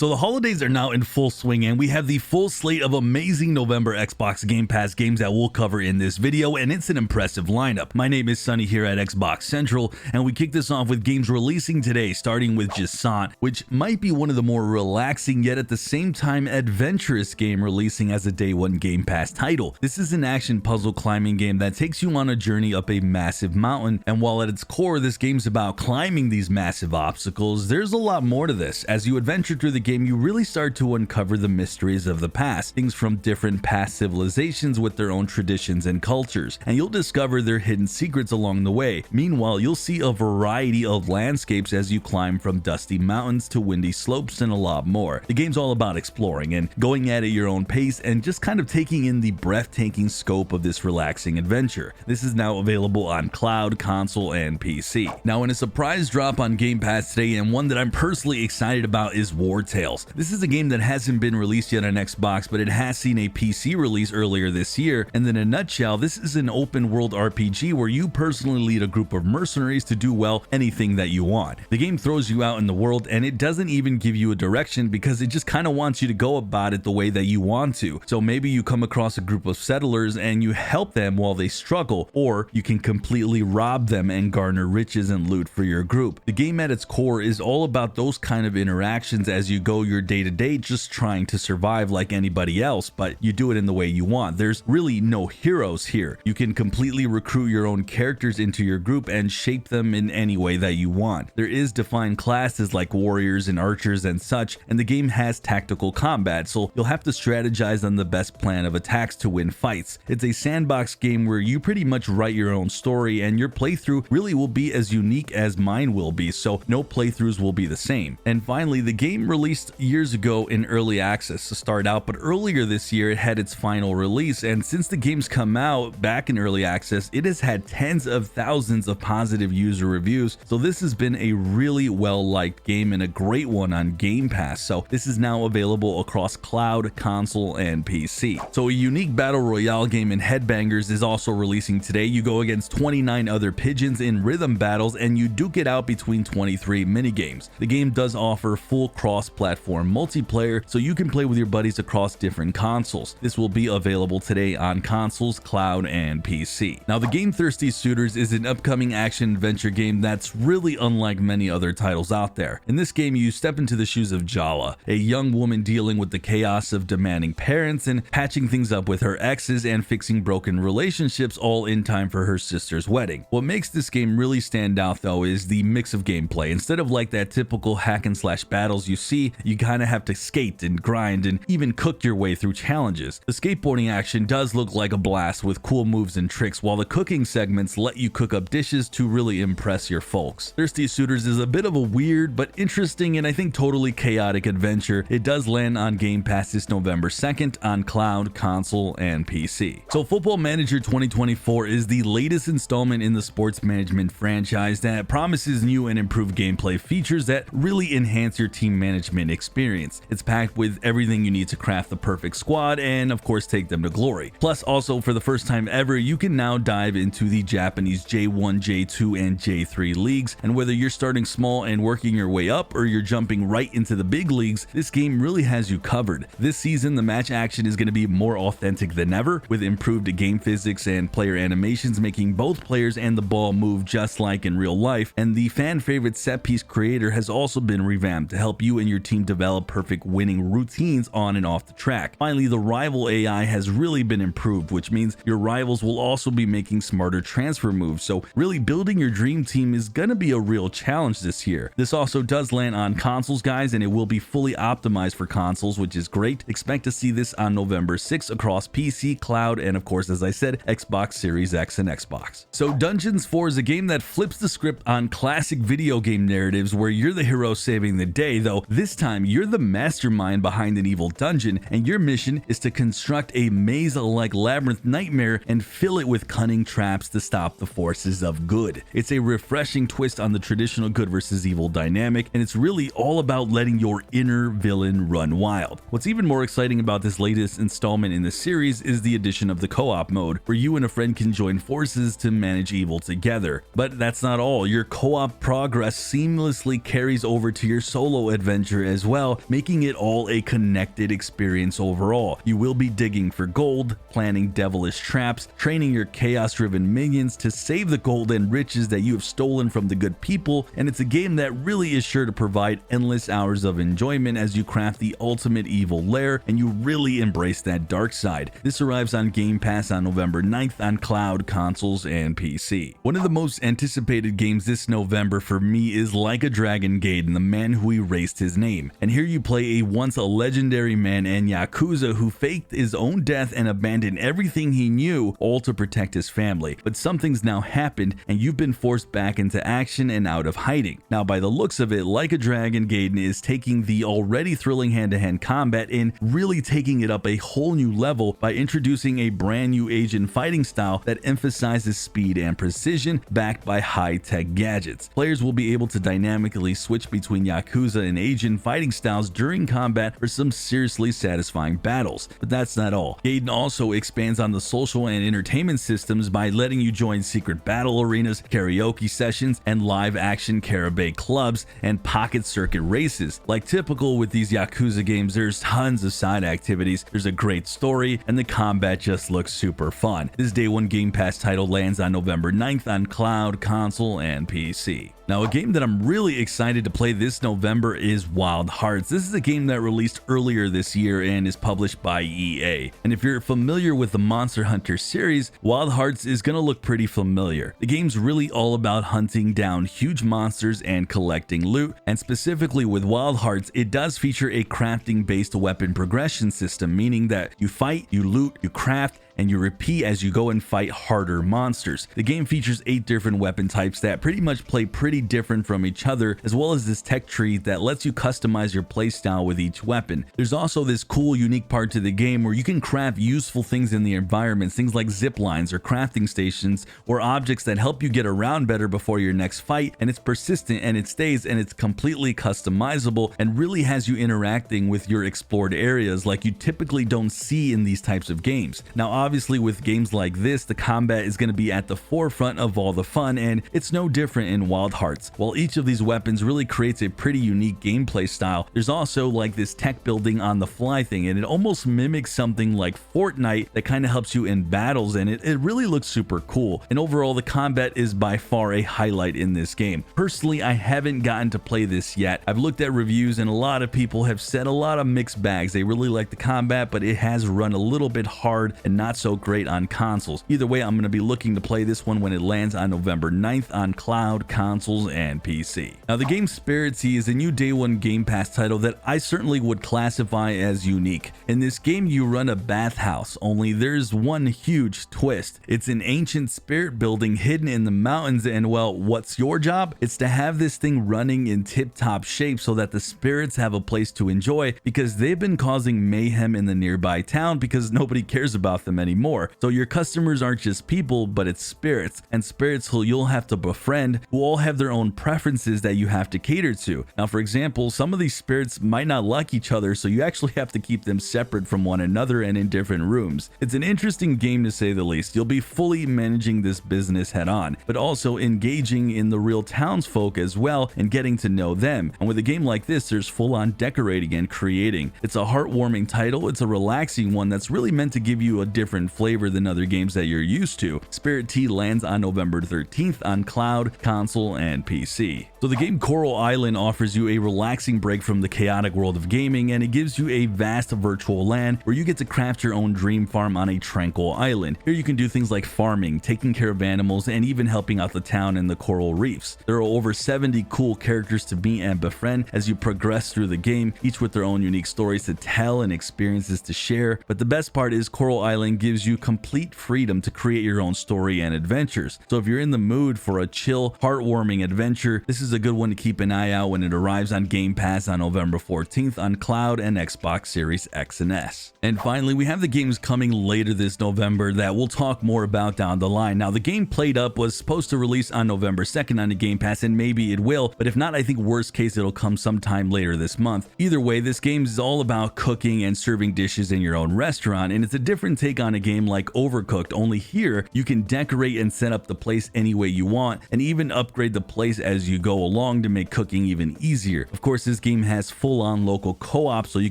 So the holidays are now in full swing and we have the full slate of amazing November Xbox Game Pass games that we'll cover in this video, and it's an impressive lineup. My name is Sunny here at Xbox Central, and we kick this off with games releasing today, starting with Jusant, which might be one of the more relaxing yet at the same time adventurous game releasing as a day one Game Pass title. This is an action puzzle climbing game that takes you on a journey up a massive mountain, and while at its core this game's about climbing these massive obstacles, there's a lot more to this. As you adventure through the game, you really start to uncover the mysteries of the past, things from different past civilizations with their own traditions and cultures, and you'll discover their hidden secrets along the way. Meanwhile, you'll see a variety of landscapes as you climb from dusty mountains to windy slopes and a lot more. The game's all about exploring and going at it your own pace and just kind of taking in the breathtaking scope of this relaxing adventure. This is now available on cloud, console, and PC. Now, in a surprise drop on Game Pass today, and one that I'm personally excited about, is Wartales. This is a game that hasn't been released yet on Xbox, but it has seen a PC release earlier this year, and in a nutshell, this is an open world RPG where you personally lead a group of mercenaries to do, well, anything that you want. The game throws you out in the world and it doesn't even give you a direction because it just kind of wants you to go about it the way that you want to. So maybe you come across a group of settlers and you help them while they struggle, or you can completely rob them and garner riches and loot for your group. The game at its core is all about those kind of interactions as you go your day-to-day just trying to survive like anybody else, but you do it in the way you want. There's really no heroes here. You can completely recruit your own characters into your group and shape them in any way that you want. There is defined classes like warriors and archers and such, and the game has tactical combat, so you'll have to strategize on the best plan of attacks to win fights. It's a sandbox game where you pretty much write your own story, and your playthrough really will be as unique as mine will be, so no playthroughs will be the same. And finally, the game released years ago in early access to start out, but earlier this year it had its final release, and since the game's come out back in early access, it has had tens of thousands of positive user reviews, so this has been a really well-liked game and a great one on Game Pass. So this is now available across cloud, console, and PC. So a unique battle royale game in Headbangers is also releasing today. You go against 29 other pigeons in rhythm battles and you duke it out between 23 minigames. The game does offer full cross-platform multiplayer, so you can play with your buddies across different consoles. This will be available today on consoles, cloud, and PC. Now, the game Thirsty Suitors is an upcoming action-adventure game that's really unlike many other titles out there. In this game, you step into the shoes of Jala, a young woman dealing with the chaos of demanding parents and patching things up with her exes and fixing broken relationships, all in time for her sister's wedding. What makes this game really stand out, though, is the mix of gameplay. Instead of like that typical hack and slash battles you see, you kind of have to skate and grind and even cook your way through challenges. The skateboarding action does look like a blast with cool moves and tricks, while the cooking segments let you cook up dishes to really impress your folks. Thirsty Suitors is a bit of a weird but interesting and I think totally chaotic adventure. It does land on Game Pass this November 2nd on cloud, console, and PC. So Football Manager 2024 is the latest installment in the sports management franchise that promises new and improved gameplay features that really enhance your team management experience. It's packed with everything you need to craft the perfect squad and of course take them to glory. Plus, also for the first time ever, you can now dive into the Japanese J1, J2, and J3 leagues, and whether you're starting small and working your way up or you're jumping right into the big leagues, this game really has you covered. This season, the match action is going to be more authentic than ever, with improved game physics and player animations making both players and the ball move just like in real life, and the fan favorite set piece creator has also been revamped to help you and your team develop perfect winning routines on and off the track. Finally, the rival AI has really been improved, which means your rivals will also be making smarter transfer moves, so really building your dream team is gonna be a real challenge this year. This also does land on consoles, guys, and it will be fully optimized for consoles, which is great. Expect to see this on November 6th across PC, cloud, and of course, as I said, Xbox Series X and Xbox. So Dungeons 4 is a game that flips the script on classic video game narratives where you're the hero saving the day, though this time you're the mastermind behind an evil dungeon, and your mission is to construct a maze-like labyrinth nightmare and fill it with cunning traps to stop the forces of good. It's a refreshing twist on the traditional good versus evil dynamic, and it's really all about letting your inner villain run wild. What's even more exciting about this latest installment in the series is the addition of the co-op mode, where you and a friend can join forces to manage evil together. But that's not all. Your co-op progress seamlessly carries over to your solo adventure as well, making it all a connected experience overall. You will be digging for gold, planning devilish traps, training your chaos-driven minions to save the gold and riches that you have stolen from the good people, and it's a game that really is sure to provide endless hours of enjoyment as you craft the ultimate evil lair and you really embrace that dark side. This arrives on Game Pass on November 9th on cloud, consoles, and PC. One of the most anticipated games this November for me is Like a Dragon Gaiden, the man who erased his name. And here you play a once a legendary man and Yakuza who faked his own death and abandoned everything he knew, all to protect his family. But something's now happened and you've been forced back into action and out of hiding. Now, by the looks of it, Like a Dragon Gaiden is taking the already thrilling hand-to-hand combat and really taking it up a whole new level by introducing a brand new Asian fighting style that emphasizes speed and precision backed by high-tech gadgets. Players will be able to dynamically switch between Yakuza and Asian fighting styles during combat for some seriously satisfying battles. But that's not all. Gaiden also expands on the social and entertainment systems by letting you join secret battle arenas, karaoke sessions, and live-action karaoke clubs and pocket circuit races. Like typical with these Yakuza games, there's tons of side activities, there's a great story, and the combat just looks super fun. This Day 1 Game Pass title lands on November 9th on cloud, console, and PC. Now, a game that I'm really excited to play this November is Wild Hearts. This is a game that released earlier this year and is published by EA. And if you're familiar with the Monster Hunter series, Wild Hearts is going to look pretty familiar. The game's really all about hunting down huge monsters and collecting loot, and specifically with Wild Hearts, it does feature a crafting-based weapon progression system, meaning that you fight, you loot, you craft, and you repeat as you go and fight harder monsters. The game features 8 different weapon types that pretty much play pretty different from each other, as well as this tech tree that lets you customize your playstyle with each weapon. There's also this cool, unique part to the game where you can craft useful things in the environment, things like zip lines or crafting stations or objects that help you get around better before your next fight, and it's persistent and it stays and it's completely customizable and really has you interacting with your explored areas like you typically don't see in these types of games. Now, obviously with games like this, the combat is going to be at the forefront of all the fun, and it's no different in Wild Hearts. While each of these weapons really creates a pretty unique gameplay style, there's also like this tech building on the fly thing, and it almost mimics something like Fortnite that kind of helps you in battles, and it really looks super cool. And overall, the combat is by far a highlight in this game. Personally, I haven't gotten to play this yet. I've looked at reviews and a lot of people have said a lot of mixed bags. They really like the combat, but it has run a little bit hard and not so great on consoles. Either way, I'm going to be looking to play this one when it lands on November 9th on cloud, consoles, and PC. Now, the game Spirittea is a new Day 1 Game Pass title that I certainly would classify as unique. In this game, you run a bathhouse, only there's one huge twist. It's an ancient spirit building hidden in the mountains, and well, what's your job? It's to have this thing running in tip-top shape so that the spirits have a place to enjoy, because they've been causing mayhem in the nearby town because nobody cares about them anymore. So your customers aren't just people, but it's spirits, and spirits who you'll have to befriend, who all have their own preferences that you have to cater to. Now, for example, some of these spirits might not like each other, so you actually have to keep them separate from one another and in different rooms. It's an interesting game to say the least. You'll be fully managing this business head on, but also engaging in the real townsfolk as well and getting to know them. And with a game like this, there's full-on decorating and creating. It's a heartwarming title. It's a relaxing one that's really meant to give you a different flavor than other games that you're used to. Spirittea lands on November 13th on cloud, console, and PC. So the game Coral Island offers you a relaxing break from the chaotic world of gaming, and it gives you a vast virtual land where you get to craft your own dream farm on a tranquil island. Here you can do things like farming, taking care of animals, and even helping out the town and the coral reefs. There are over 70 cool characters to meet and befriend as you progress through the game, each with their own unique stories to tell and experiences to share. But the best part is Coral Island gives you complete freedom to create your own story and adventures. So if you're in the mood for a chill, heartwarming adventure, this is a good one to keep an eye out when it arrives on Game Pass on November 14th on cloud and Xbox Series X and S. And finally, we have the games coming later this November that we'll talk more about down the line. Now, the game Plateup was supposed to release on November 2nd on the Game Pass, and maybe it will, but if not, I think worst case it'll come sometime later this month. Either way, this game is all about cooking and serving dishes in your own restaurant, and it's a different take on on a game like Overcooked, only here you can decorate and set up the place any way you want, and even upgrade the place as you go along to make cooking even easier. Of course, this game has full-on local co-op, so you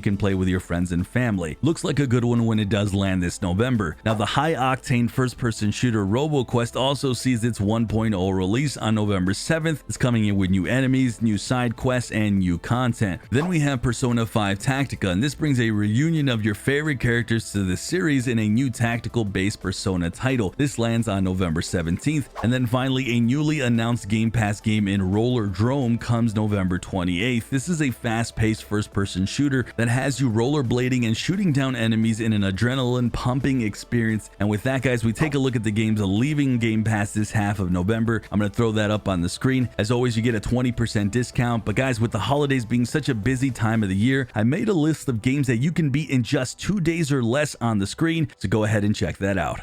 can play with your friends and family. Looks like a good one when it does land this November. Now, the high-octane first-person shooter Roboquest also sees its 1.0 release on November 7th. It's coming in with new enemies, new side quests, and new content. Then we have Persona 5 Tactica, and this brings a reunion of your favorite characters to the series in a new tactical-based Persona title. This lands on November 17th. And then finally, a newly announced Game Pass game in Rollerdrome comes November 28th. This is a fast-paced first-person shooter that has you rollerblading and shooting down enemies in an adrenaline-pumping experience. And with that, guys, we take a look at the games leaving Game Pass this half of November. I'm going to throw that up on the screen. As always, you get a 20% discount. But guys, with the holidays being such a busy time of the year, I made a list of games that you can beat in just 2 days or less on the screen, so go ahead and check that out.